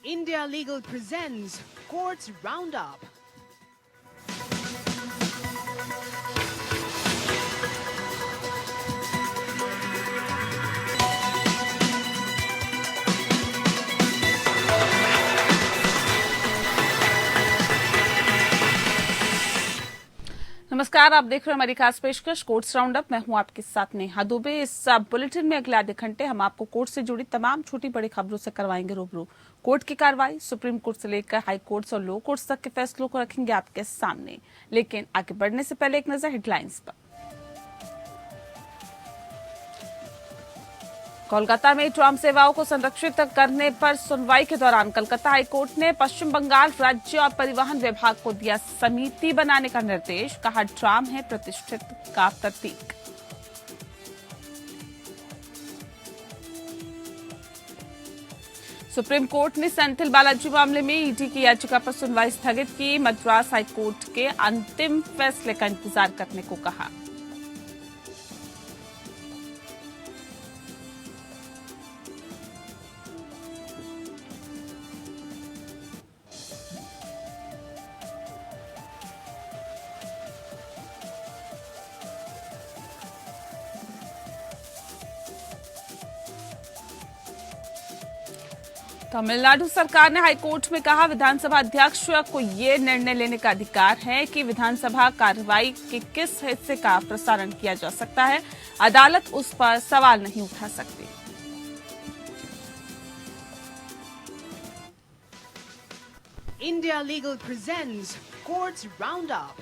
India Legal presents Courts Roundup. नमस्कार, आप देख रहे हैं हमारी खास पेशकश कोर्ट्स राउंडअप। मैं हूं आपके साथ नेहा दुबे। इस बुलेटिन में अगले आधे घंटे हम आपको कोर्ट से जुड़ी तमाम छोटी बड़ी खबरों से करवाएंगे रूबरू। कोर्ट की कार्रवाई सुप्रीम कोर्ट से लेकर हाई कोर्ट्स और लो कोर्ट्स तक के फैसलों को रखेंगे आपके सामने। लेकिन आगे बढ़ने से पहले एक नजर हेडलाइंस पर। कोलकाता में ट्राम सेवाओं को संरक्षित करने पर सुनवाई के दौरान कलकत्ता हाईकोर्ट ने पश्चिम बंगाल राज्य और परिवहन विभाग को दिया समिति बनाने का निर्देश। कहा, ट्राम है प्रतिष्ठित का प्रतीक। सुप्रीम कोर्ट ने सेंथिल बालाजी मामले में ईडी की याचिका पर सुनवाई स्थगित की। मद्रास हाईकोर्ट के अंतिम फैसले का इंतजार करने को कहा। तमिलनाडु सरकार ने हाईकोर्ट में कहा, विधानसभा अध्यक्ष को ये निर्णय लेने का अधिकार है कि विधानसभा कार्रवाई के किस हिस्से का प्रसारण किया जा सकता है। अदालत उस पर सवाल नहीं उठा सकती। India Legal presents Courts Roundup.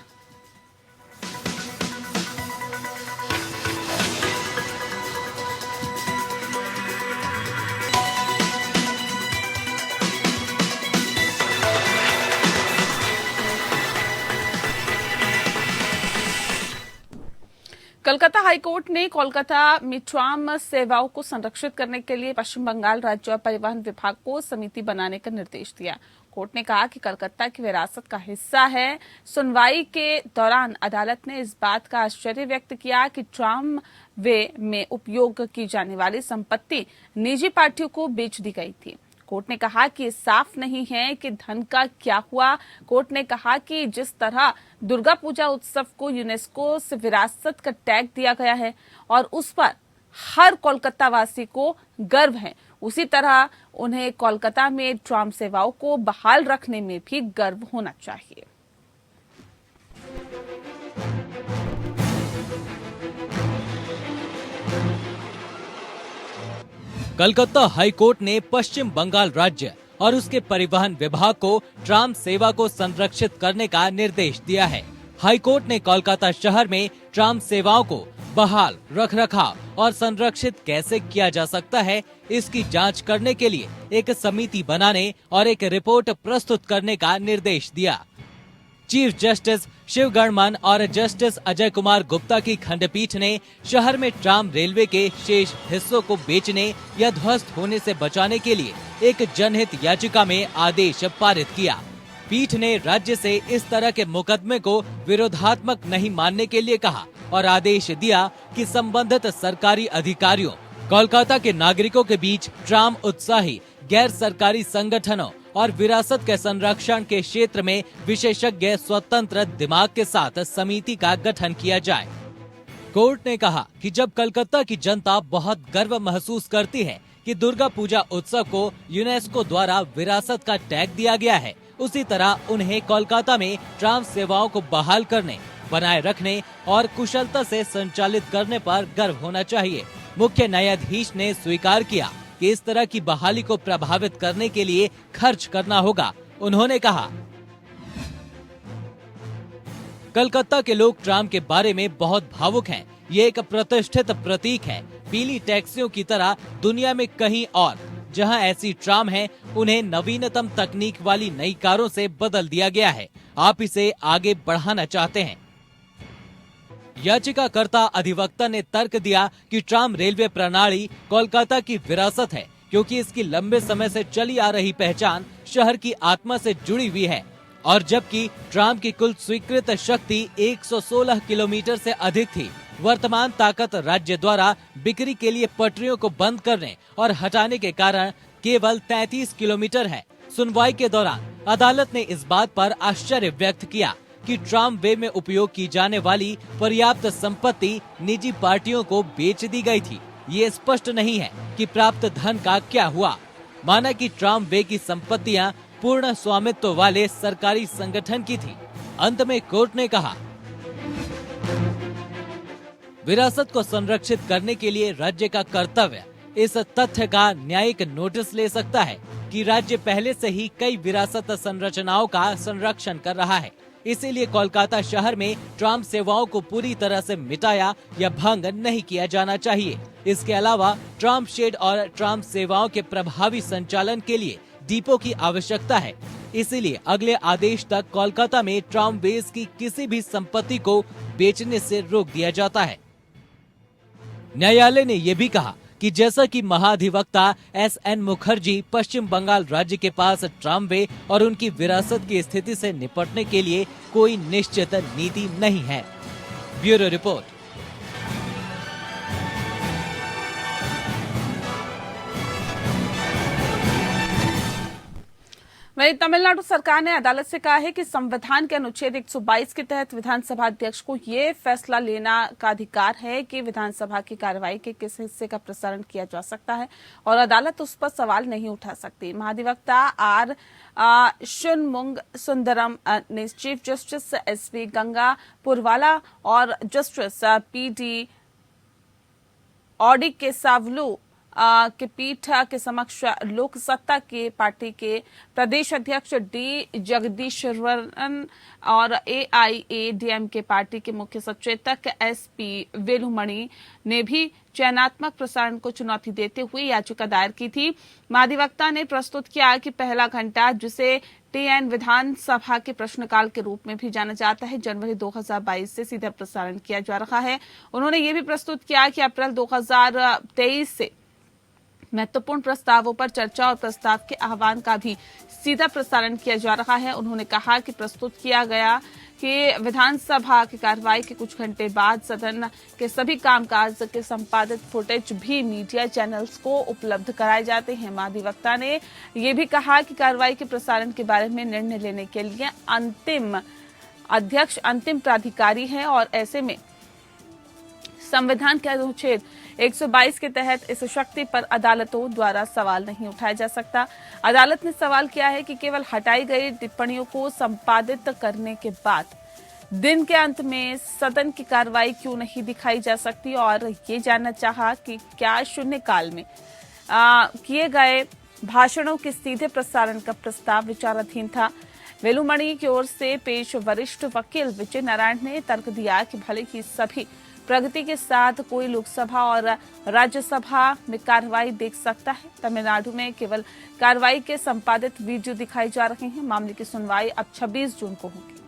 Calcutta high court ने कोलकाता में ट्राम सेवाओं को संरक्षित करने के लिए पश्चिम बंगाल राज्य और परिवहन विभाग को समिति बनाने का निर्देश दिया। कोर्ट ने कहा कि कलकत्ता की विरासत का हिस्सा है। सुनवाई के दौरान अदालत ने इस बात का आश्चर्य व्यक्त किया कि ट्राम वे में उपयोग की जाने वाली संपत्ति निजी पार्टियों को बेच दी गई थी। कोर्ट ने कहा कि ये साफ नहीं है कि धन का क्या हुआ। कोर्ट ने कहा कि जिस तरह दुर्गा पूजा उत्सव को यूनेस्को से विरासत का टैग दिया गया है और उस पर हर कोलकाता वासी को गर्व है, उसी तरह उन्हें कोलकाता में ट्राम सेवाओं को बहाल रखने में भी गर्व होना चाहिए। कलकत्ता हाईकोर्ट ने पश्चिम बंगाल राज्य और उसके परिवहन विभाग को ट्राम सेवा को संरक्षित करने का निर्देश दिया है। हाईकोर्ट ने कोलकाता शहर में ट्राम सेवाओं को बहाल, रखरखाव और संरक्षित कैसे किया जा सकता है, इसकी जांच करने के लिए एक समिति बनाने और एक रिपोर्ट प्रस्तुत करने का निर्देश दिया। चीफ जस्टिस शिव गणमन और जस्टिस अजय कुमार गुप्ता की खंडपीठ ने शहर में ट्राम रेलवे के शेष हिस्सों को बेचने या ध्वस्त होने से बचाने के लिए एक जनहित याचिका में आदेश पारित किया। पीठ ने राज्य से इस तरह के मुकदमे को विरोधात्मक नहीं मानने के लिए कहा और आदेश दिया कि संबंधित सरकारी अधिकारियों, कोलकाता के नागरिकों के बीच ट्राम उत्साही गैर सरकारी संगठनों और विरासत के संरक्षण के क्षेत्र में विशेषज्ञ स्वतंत्र दिमाग के साथ समिति का गठन किया जाए। कोर्ट ने कहा कि जब कलकत्ता की जनता बहुत गर्व महसूस करती है कि दुर्गा पूजा उत्सव को यूनेस्को द्वारा विरासत का टैग दिया गया है, उसी तरह उन्हें कोलकाता में ट्राम सेवाओं को बहाल करने, बनाए रखने और कुशलता से संचालित करने पर गर्व होना चाहिए। मुख्य न्यायाधीश ने स्वीकार किया कि इस तरह की बहाली को प्रभावित करने के लिए खर्च करना होगा। उन्होंने कहा, कलकत्ता के लोग ट्राम के बारे में बहुत भावुक हैं। ये एक प्रतिष्ठित प्रतीक है। पीली टैक्सियों की तरह दुनिया में कहीं और जहां ऐसी ट्राम है, उन्हें नवीनतम तकनीक वाली नई कारों से बदल दिया गया है। आप इसे आगे बढ़ाना चाहते हैं। याचिकाकर्ता अधिवक्ता ने तर्क दिया कि ट्राम रेलवे प्रणाली कोलकाता की विरासत है, क्योंकि इसकी लंबे समय से चली आ रही पहचान शहर की आत्मा से जुड़ी हुई है और जबकि ट्राम की कुल स्वीकृत शक्ति 116 किलोमीटर से अधिक थी, वर्तमान ताकत राज्य द्वारा बिक्री के लिए पटरियों को बंद करने और हटाने के कारण केवल 33 किलोमीटर है। सुनवाई के दौरान अदालत ने इस बात पर आश्चर्य व्यक्त किया कि ट्राम वे में उपयोग की जाने वाली पर्याप्त संपत्ति निजी पार्टियों को बेच दी गई थी। ये स्पष्ट नहीं है कि प्राप्त धन का क्या हुआ। माना कि ट्राम वे की संपत्तियां पूर्ण स्वामित्व वाले सरकारी संगठन की थी। अंत में कोर्ट ने कहा, विरासत को संरक्षित करने के लिए राज्य का कर्तव्य इस तथ्य का न्यायिक नोटिस ले सकता है कि राज्य पहले से ही कई विरासत संरचनाओं का संरक्षण कर रहा है। इसीलिए कोलकाता शहर में ट्राम सेवाओं को पूरी तरह से मिटाया या भंग नहीं किया जाना चाहिए। इसके अलावा ट्राम शेड और ट्राम सेवाओं के प्रभावी संचालन के लिए डिपो की आवश्यकता है। इसीलिए अगले आदेश तक कोलकाता में ट्राम वेज की किसी भी संपत्ति को बेचने से रोक दिया जाता है। न्यायालय ने ये भी कहा कि जैसा कि महाधिवक्ता एस.एन. मुखर्जी पश्चिम बंगाल राज्य के पास ट्रामवे और उनकी विरासत की स्थिति से निपटने के लिए कोई निश्चित नीति नहीं है। Bureau report. वहीं तमिलनाडु सरकार ने अदालत से कहा है कि संविधान के अनुच्छेद 122 के तहत विधानसभा अध्यक्ष को ये फैसला लेना का अधिकार है कि विधानसभा की कार्रवाई के किस हिस्से का प्रसारण किया जा सकता है और अदालत उस पर सवाल नहीं उठा सकती। महाधिवक्ता आर शुनमुंग सुंदरम ने chief justice SV. Ganga Purwala और जस्टिस पी.डी. ऑडी के सावलू के पीठ के समक्ष लोक सत्ता के पार्टी के प्रदेश अध्यक्ष डी जगदीश्वरन और AIADMK पार्टी के मुख्य सचेतक SP वेलुमणि ने भी चयनात्मक प्रसारण को चुनौती देते हुए याचिका दायर की थी। महाधिवक्ता ने प्रस्तुत किया कि पहला घंटा, जिसे TN विधानसभा के प्रश्नकाल के रूप में भी जाना जाता है, जनवरी 2022 से सीधा प्रसारण किया जा रहा है। उन्होंने ये भी प्रस्तुत किया कि अप्रैल 2023 से महत्वपूर्ण प्रस्तावों पर चर्चा और प्रस्ताव के आह्वान का भी सीधा प्रसारण किया जा रहा है। उन्होंने कहा कि प्रस्तुत किया गया कि विधानसभा की कार्रवाई के कुछ घंटे बाद सदन के सभी कामकाज के संपादित फुटेज भी मीडिया चैनल्स को उपलब्ध कराए जाते हैं। महाधिवक्ता ने यह भी कहा कि कार्रवाई के प्रसारण के बारे में निर्णय लेने के लिए अंतिम अध्यक्ष अंतिम प्राधिकारी है और ऐसे में संविधान के अनुच्छेद 122 के तहत इस शक्ति पर अदालतों द्वारा सवाल नहीं उठाया जा सकता। अदालत ने सवाल किया है कि केवल हटाई गई टिप्पणियों को संपादित करने के बाद दिन के अंत में सदन की कार्रवाई क्यों नहीं दिखाई जा सकती और ये जानना चाहा कि क्या शून्यकाल में किए गए भाषणों के सीधे प्रसारण का प्रस्ताव विचाराधीन था। वेलुमणि की ओर से पेश वरिष्ठ वकील विजय नारायण ने तर्क दिया कि भले ही सभी प्रगति के साथ कोई लोकसभा और राज्यसभा में कार्रवाई देख सकता है, तमिलनाडु में केवल कार्रवाई के संपादित वीडियो दिखाए जा रहे हैं। मामले की सुनवाई अब 26 जून को होगी।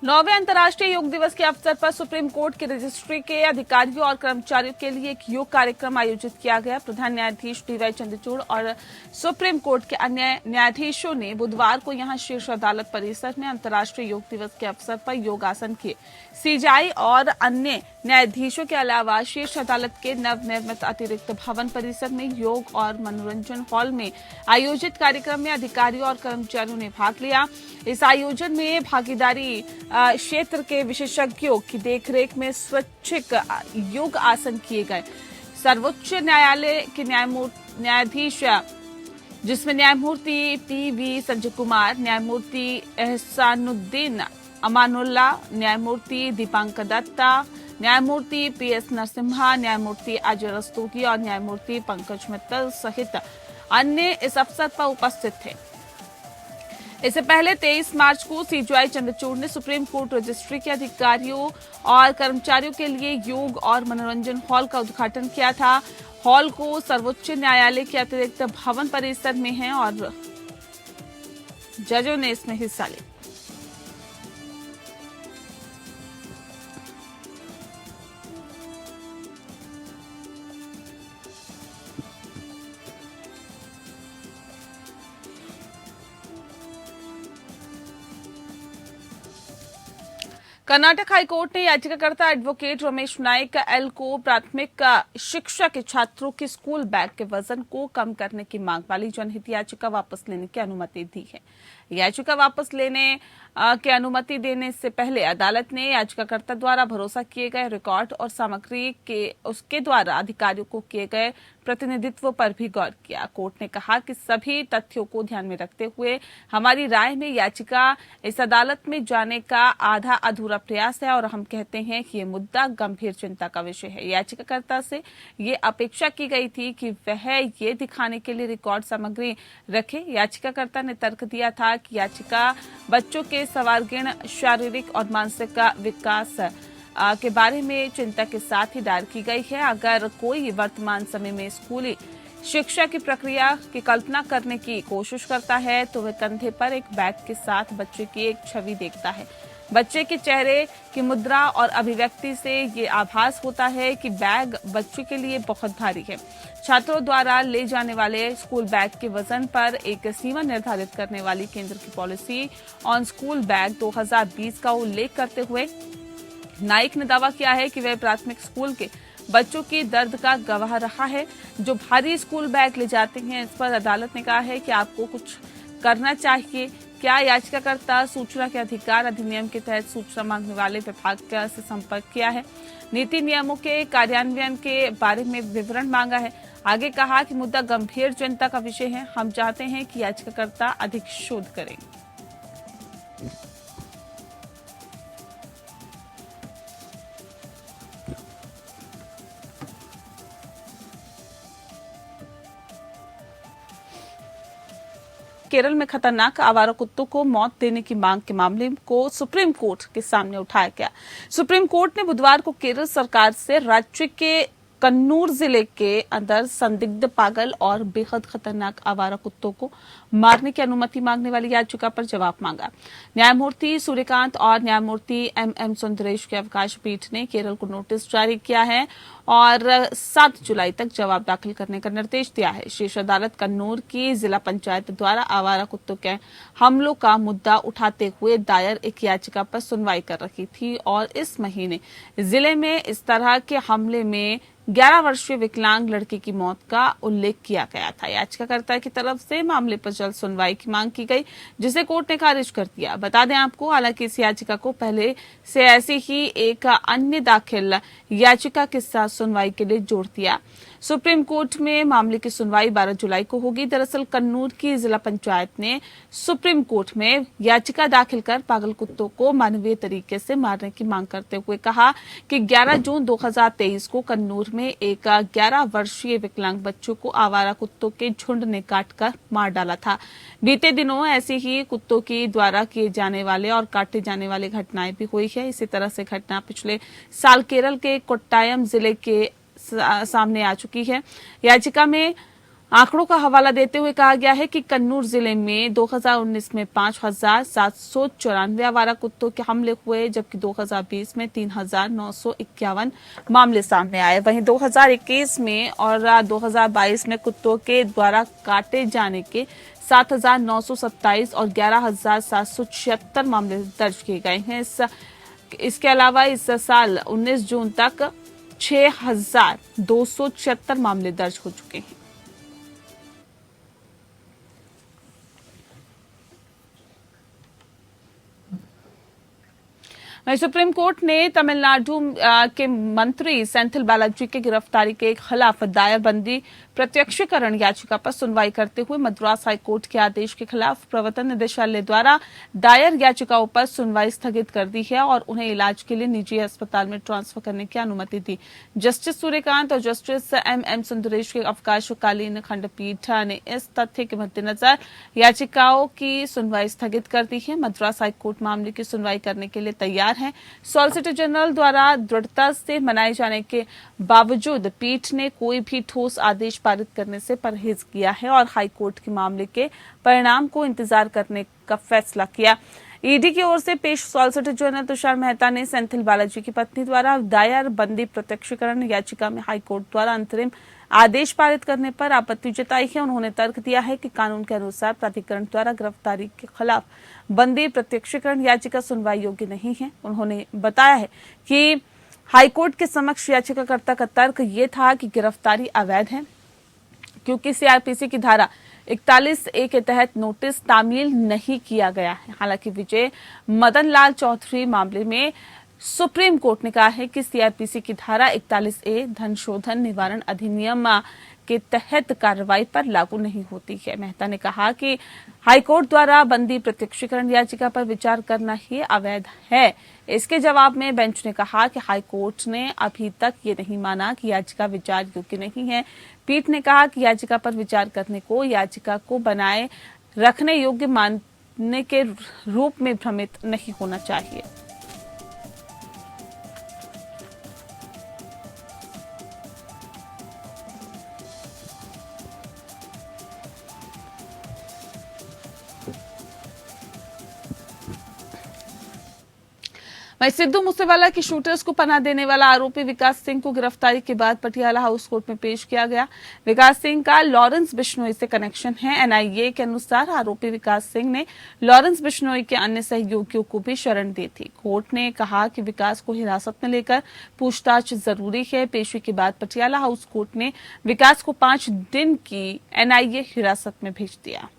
9वें अंतर्राष्ट्रीय योग दिवस के अवसर पर सुप्रीम कोर्ट के रजिस्ट्री के अधिकारियों और कर्मचारियों के लिए एक योग कार्यक्रम आयोजित किया गया। प्रधान न्यायाधीश DY चंद्रचूड़ और सुप्रीम कोर्ट के अन्य न्यायाधीशों ने बुधवार को यहां शीर्ष अदालत परिसर में अंतर्राष्ट्रीय योग दिवस के अवसर पर योगासन किए। CJI और अन्य न्यायाधीशों के अलावा शीर्ष अदालत के नवनिर्मित अतिरिक्त भवन परिसर में योग और मनोरंजन हॉल में आयोजित कार्यक्रम में अधिकारियों और कर्मचारियों ने भाग लिया। इस आयोजन में भागीदारी क्षेत्र के विशेषज्ञों की देखरेख में स्वैच्छिक योग आसन किए गए। सर्वोच्च न्यायालय के न्यायाधीश जिसमें न्यायमूर्ति PV संजय कुमार, न्यायमूर्ति एहसानुद्दीन अमानुल्ला, न्यायमूर्ति दीपांकर दत्ता, न्यायमूर्ति PS नरसिम्हा, न्यायमूर्ति अजय रस्तोगी और न्यायमूर्ति पंकज मित्तल सहित अन्य इस अवसर पर उपस्थित थे। इससे पहले 23 मार्च को CJI चंद्रचूड़ ने सुप्रीम कोर्ट रजिस्ट्री के अधिकारियों और कर्मचारियों के लिए योग और मनोरंजन हॉल का उद्घाटन किया था। हॉल को सर्वोच्च न्यायालय के अतिरिक्त भवन परिसर में है और जजों ने इसमें हिस्सा लिया। कर्नाटक हाईकोर्ट ने याचिकाकर्ता एडवोकेट रमेश नाइक एल को प्राथमिक शिक्षा के छात्रों के स्कूल बैग के वजन को कम करने की मांग वाली जनहित याचिका वापस लेने की अनुमति दी है। याचिका वापस लेने की अनुमति देने से पहले अदालत ने याचिकाकर्ता द्वारा भरोसा किए गए रिकॉर्ड और सामग्री के उसके द्वारा अधिकारियों को किए गए प्रतिनिधित्व पर भी गौर किया। कोर्ट ने कहा कि सभी तथ्यों को ध्यान में रखते हुए हमारी राय में याचिका इस अदालत में जाने का आधा अधूरा प्रयास है और हम कहते हैं कि ये मुद्दा गंभीर चिंता का विषय है। याचिकाकर्ता से ये अपेक्षा की गई थी कि वह ये दिखाने के लिए रिकॉर्ड सामग्री रखे। याचिकाकर्ता ने तर्क दिया था कि याचिका बच्चों के सर्वांगीण शारीरिक और मानसिक विकास के बारे में चिंता के साथ ही दायर की गई है। अगर कोई वर्तमान समय में स्कूली शिक्षा की प्रक्रिया की कल्पना करने की कोशिश करता है तो वह कंधे पर एक बैग के साथ बच्चे की एक छवि देखता है। बच्चे के चेहरे की मुद्रा और अभिव्यक्ति से ये आभास होता है कि बैग बच्चे के लिए बहुत भारी है। छात्रों द्वारा ले जाने वाले स्कूल बैग के वजन पर एक सीमा निर्धारित करने वाली केंद्र की पॉलिसी ऑन स्कूल बैग 2020 का उल्लेख करते हुए नाइक ने दावा किया है कि वह प्राथमिक स्कूल के बच्चों की दर्द का गवाह रहा है जो भारी स्कूल बैग ले जाते हैं। इस पर अदालत ने कहा है कि आपको कुछ करना चाहिए। क्या याचिकाकर्ता सूचना के अधिकार अधिनियम के तहत सूचना मांगने वाले विभाग से संपर्क किया है? नीति नियमों के कार्यान्वयन के बारे में विवरण मांगा है। आगे कहा कि मुद्दा गंभीर चिंता का विषय है। हम चाहते हैं कि याचिकाकर्ता अधिक शोध करें। केरल में खतरनाक आवारा कुत्तों को मौत देने की मांग के मामले को सुप्रीम कोर्ट के सामने उठाया गया। सुप्रीम कोर्ट ने बुधवार को केरल सरकार से राज्य के कन्नूर जिले के अंदर संदिग्ध पागल और बेहद खतरनाक आवारा कुत्तों को मारने की अनुमति मांगने वाली याचिका पर जवाब मांगा। न्यायमूर्ति सूर्यकांत और न्यायमूर्ति एम सुंदरेश की अवकाश पीठ ने केरल को नोटिस जारी किया है और 7 जुलाई तक जवाब दाखिल करने का निर्देश दिया है। शीर्ष अदालत कन्नूर की जिला पंचायत द्वारा आवारा कुत्तों के हमलों का मुद्दा उठाते हुए दायर एक याचिका पर सुनवाई कर रही थी और इस महीने जिले में इस तरह के हमले में 11 वर्षीय विकलांग लड़की की मौत का उल्लेख किया गया था। याचिकाकर्ता की तरफ से मामले पर जल्द सुनवाई की मांग की गई, जिसे कोर्ट ने खारिज कर दिया। बता दें आपको, हालांकि इस याचिका को पहले से ऐसी ही एक अन्य दाखिल याचिका के साथ सुनवाई के लिए जोड़ दिया। सुप्रीम कोर्ट में मामले की सुनवाई 12 जुलाई को होगी। दरअसल कन्नूर की जिला पंचायत ने सुप्रीम कोर्ट में याचिका दाखिल कर पागल कुत्तों को मानवीय तरीके से मारने की मांग करते हुए कहा कि 11 जून 2023 को कन्नूर में एक 11 वर्षीय विकलांग बच्चों को आवारा कुत्तों के झुंड ने काटकर मार डाला था। बीते दिनों ऐसे ही कुत्तों की द्वारा किए जाने वाले और काटे जाने वाले घटनाएं भी हुई है। इसी तरह से घटना पिछले साल केरल के कोट्टायम जिले के सामने आ चुकी है। याचिका में आंकड़ों का हवाला देते हुए कहा गया है कि कन्नूर जिले में 2019 में 5,794 आवारा कुत्तों के हमले हुए, जबकि 2020 में 3,951 मामले सामने आए। वहीं 2021 में और 2022 में कुत्तों के द्वारा काटे जाने के 7,927 और 11,776 मामले दर्ज किए गए हैं। इसके अलावा इस साल 19 जून तक 6,276 मामले दर्ज हो चुके हैं। वहीं सुप्रीम कोर्ट ने तमिलनाडु के मंत्री सेंथिल बालाजी की गिरफ्तारी के खिलाफ दायर बंदी प्रत्यक्षीकरण याचिका पर सुनवाई करते हुए मद्रास हाईकोर्ट के आदेश के खिलाफ प्रवर्तन निदेशालय द्वारा दायर याचिकाओं पर सुनवाई स्थगित कर दी है और उन्हें इलाज के लिए निजी अस्पताल में ट्रांसफर करने की अनुमति दी। जस्टिस सूर्यकांत और जस्टिस एम सुंदरेश के अवकाशकालीन खंडपीठ ने इस तथ्य के मद्देनजर याचिकाओं की सुनवाई स्थगित कर दी है। मद्रास हाईकोर्ट मामले की सुनवाई करने के लिए तैयार है। सॉलिसिटर जनरल द्वारा दृढ़ता से मनाए जाने के बावजूद पीठ ने कोई भी ठोस आदेश पारित करने से परहेज किया है और हाईकोर्ट के मामले के परिणाम को इंतजार करने का फैसला किया। ईडी की ओर से पेश सॉलिसिटर जनरल तुषार मेहता ने सेंथिल बालाजी की पत्नी द्वारा दायर बंदी प्रत्यक्षीकरण याचिका में हाईकोर्ट द्वारा अंतरिम आदेश पारित करने पर आपत्ति जताई है। उन्होंने तर्क दिया है कि कानून के अनुसार प्राधिकरण द्वारा गिरफ्तारी के खिलाफ बंदी प्रत्यक्षीकरण याचिका सुनवाई योग्य नहीं है। उन्होंने बताया है कि हाईकोर्ट के समक्ष याचिकाकर्ता का तर्क ये था कि गिरफ्तारी अवैध है क्योंकि सीआरपीसी की धारा 41A के तहत नोटिस तामील नहीं किया गया है। हालांकि विजय मदन लाल चौधरी मामले में सुप्रीम कोर्ट ने कहा है कि सीआरपीसी की धारा 41A धन शोधन निवारण अधिनियम के तहत कार्रवाई पर लागू नहीं होती है। मेहता ने कहा कि हाईकोर्ट द्वारा बंदी प्रत्यक्षीकरण याचिका पर विचार करना ही अवैध है। इसके जवाब में बेंच ने कहा कि हाईकोर्ट ने अभी तक ये नहीं माना कि याचिका विचार योग्य नहीं है। पीठ ने कहा कि याचिका पर विचार करने को याचिका को बनाए रखने योग्य मानने के रूप में भ्रमित नहीं होना चाहिए। वहीं सिद्धू मूसेवाला की शूटर्स को पनाह देने वाला आरोपी विकास सिंह को गिरफ्तारी के बाद पटियाला हाउस कोर्ट में पेश किया गया। विकास सिंह का लॉरेंस बिश्नोई से कनेक्शन है। एनआईए के अनुसार आरोपी विकास सिंह ने लॉरेंस बिश्नोई के अन्य सहयोगियों को भी शरण दी थी। कोर्ट ने कहा कि विकास को हिरासत में लेकर पूछताछ जरूरी है। पेशी के बाद पटियाला हाउस कोर्ट ने विकास को 5 दिन की एनआईए हिरासत में भेज दिया।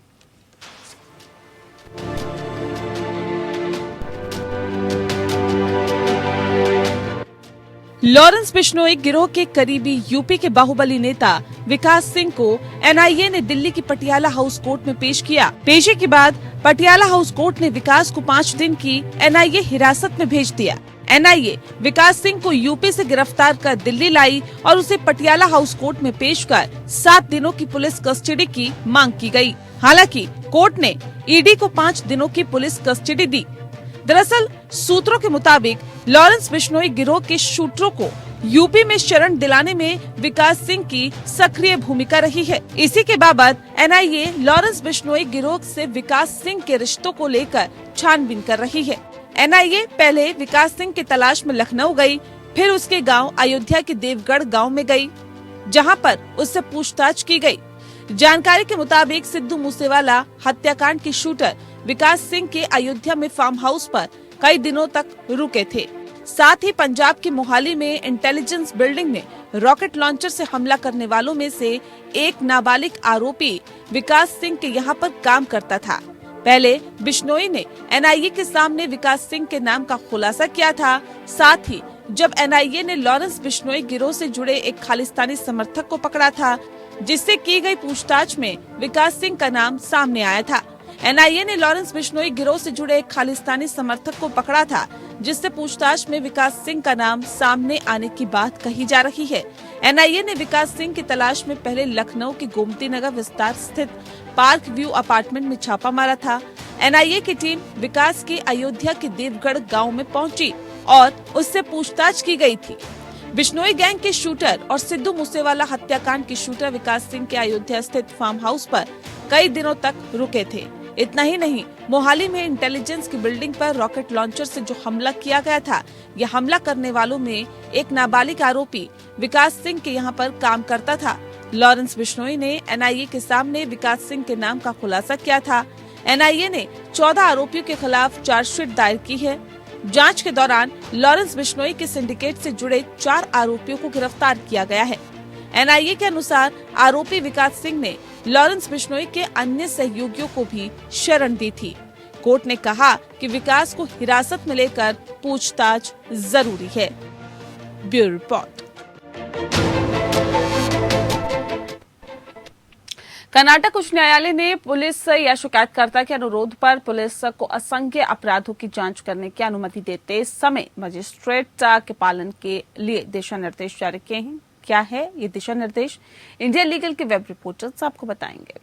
लॉरेंस बिश्नोई गिरोह के करीबी यूपी के बाहुबली नेता विकास सिंह को एनआईए ने दिल्ली की पटियाला हाउस कोर्ट में पेश किया। पेशी के बाद पटियाला हाउस कोर्ट ने विकास को 5 दिन की एनआईए हिरासत में भेज दिया। एनआईए विकास सिंह को यूपी से गिरफ्तार कर दिल्ली लाई और उसे पटियाला हाउस कोर्ट में पेश कर 7 दिनों की पुलिस कस्टडी की मांग की गई। हालांकि कोर्ट ने ईडी को 5 दिनों की पुलिस कस्टडी दी। दरअसल सूत्रों के मुताबिक लॉरेंस बिश्नोई गिरोह के शूटरों को यूपी में शरण दिलाने में विकास सिंह की सक्रिय भूमिका रही है। इसी के बाबत एनआईए लॉरेंस बिश्नोई गिरोह से विकास सिंह के रिश्तों को लेकर छानबीन कर रही है। एनआईए पहले विकास सिंह की तलाश में लखनऊ गई, फिर उसके गांव अयोध्या के देवगढ़ गांव में गई, जहां पर उससे पूछताछ की गई। जानकारी के मुताबिक सिद्धू मूसेवाला हत्याकांड के शूटर विकास सिंह के अयोध्या में फार्म हाउस पर कई दिनों तक रुके थे। साथ ही पंजाब के मोहाली में इंटेलिजेंस बिल्डिंग में रॉकेट लॉन्चर से हमला करने वालों में से एक नाबालिग आरोपी विकास सिंह के यहाँ पर काम करता था। पहले बिश्नोई ने एनआईए के सामने विकास सिंह के नाम का खुलासा किया था। साथ ही जब एनआईए ने लॉरेंस बिश्नोई गिरोह से जुड़े एक खालिस्तानी समर्थक को पकड़ा था, जिससे की गई पूछताछ में विकास सिंह का नाम सामने आया था। एनआईए ने लॉरेंस बिश्नोई गिरोह से जुड़े एक खालिस्तानी समर्थक को पकड़ा था, जिससे पूछताछ में विकास सिंह का नाम सामने आने की बात कही जा रही है। एनआईए ने विकास सिंह की तलाश में पहले लखनऊ के गोमती नगर विस्तार स्थित पार्क व्यू अपार्टमेंट में छापा मारा था। एनआईए की टीम विकास के अयोध्या के देवगढ़ गाँव में पहुँची और उससे पूछताछ की गयी थी। बिश्नोई गैंग के शूटर और सिद्धू मूसेवाला हत्याकांड के शूटर विकास सिंह के अयोध्या स्थित फार्म हाउस पर कई दिनों तक रुके थे। इतना ही नहीं, मोहाली में इंटेलिजेंस की बिल्डिंग पर रॉकेट लॉन्चर से जो हमला किया गया था, यह हमला करने वालों में एक नाबालिग आरोपी विकास सिंह के यहाँ पर काम करता था। लॉरेंस बिश्नोई ने एनआईए के सामने विकास सिंह के नाम का खुलासा किया था। एनआईए ने 14 आरोपियों के खिलाफ चार्जशीट दायर की है। जांच के दौरान लॉरेंस बिश्नोई के सिंडिकेट से जुड़े 4 आरोपियों को गिरफ्तार किया गया है। एनआईए के अनुसार आरोपी विकास सिंह ने लॉरेंस बिश्नोई के अन्य सहयोगियों को भी शरण दी थी। कोर्ट ने कहा कि विकास को हिरासत में लेकर पूछताछ जरूरी है। Bureau report. कर्नाटक उच्च न्यायालय ने पुलिस या शिकायतकर्ता के अनुरोध पर पुलिस को असंख्य अपराधों की जांच करने की अनुमति देते समय मजिस्ट्रेट के पालन के लिए दिशा निर्देश जारी किए हैं। क्या है ये दिशा निर्देश? इंडिया लीगल के वेब रिपोर्टर्स आपको बताएंगे।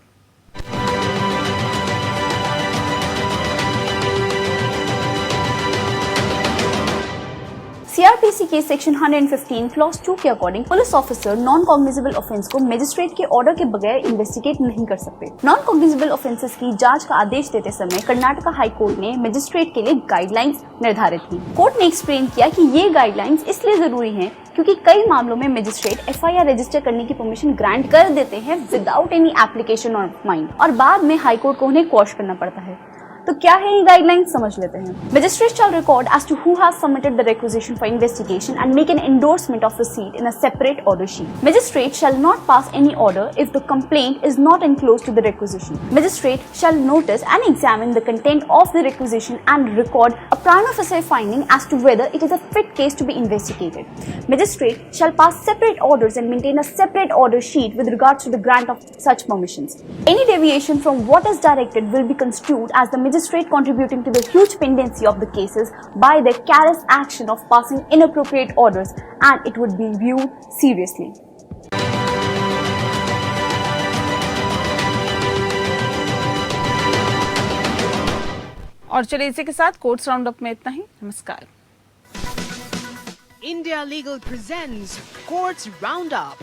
सीआरपीसी के सेक्शन 115 क्लॉज 2 के according police officer non cognizable offence को मजिस्ट्रेट के ऑर्डर के बगैर इन्वेस्टिगेट नहीं कर सकते। नॉन कॉग्निजेबल ऑफेंसेस की जांच का आदेश देते समय कर्नाटका हाई कोर्ट ने मजिस्ट्रेट के लिए गाइडलाइंस निर्धारित की। कोर्ट ने एक्सप्लेन किया कि ये गाइडलाइंस इसलिए जरूरी हैं क्योंकि कई मामलों में मजिस्ट्रेट एफआईआर रजिस्टर करने की परमिशन ग्रांट कर देते हैं without any application of mind और बाद में हाई कोर्ट को उन्हें क्वॉश करना पड़ता है। तो क्या है ये गाइडलाइंस, समझ लेते हैं। Magistrate shall record as to who has submitted the requisition for investigation and make an endorsement of receipt in a separate order sheet. Magistrate shall not pass any order if the complaint is not enclosed to the requisition. Magistrate shall notice and examine the content of the requisition and record a prima facie finding as to whether it is a fit case to be investigated. Magistrate shall pass separate orders and maintain a separate order sheet with regards to the grant of such permissions. Any deviation from what is directed will be construed as the magistrate contributing to the huge pendency of the cases by their careless action of passing inappropriate orders, and it would be viewed seriously. और चलिए इसी के साथ courts round up में इतना ही। नमस्कार। India Legal presents Courts Roundup.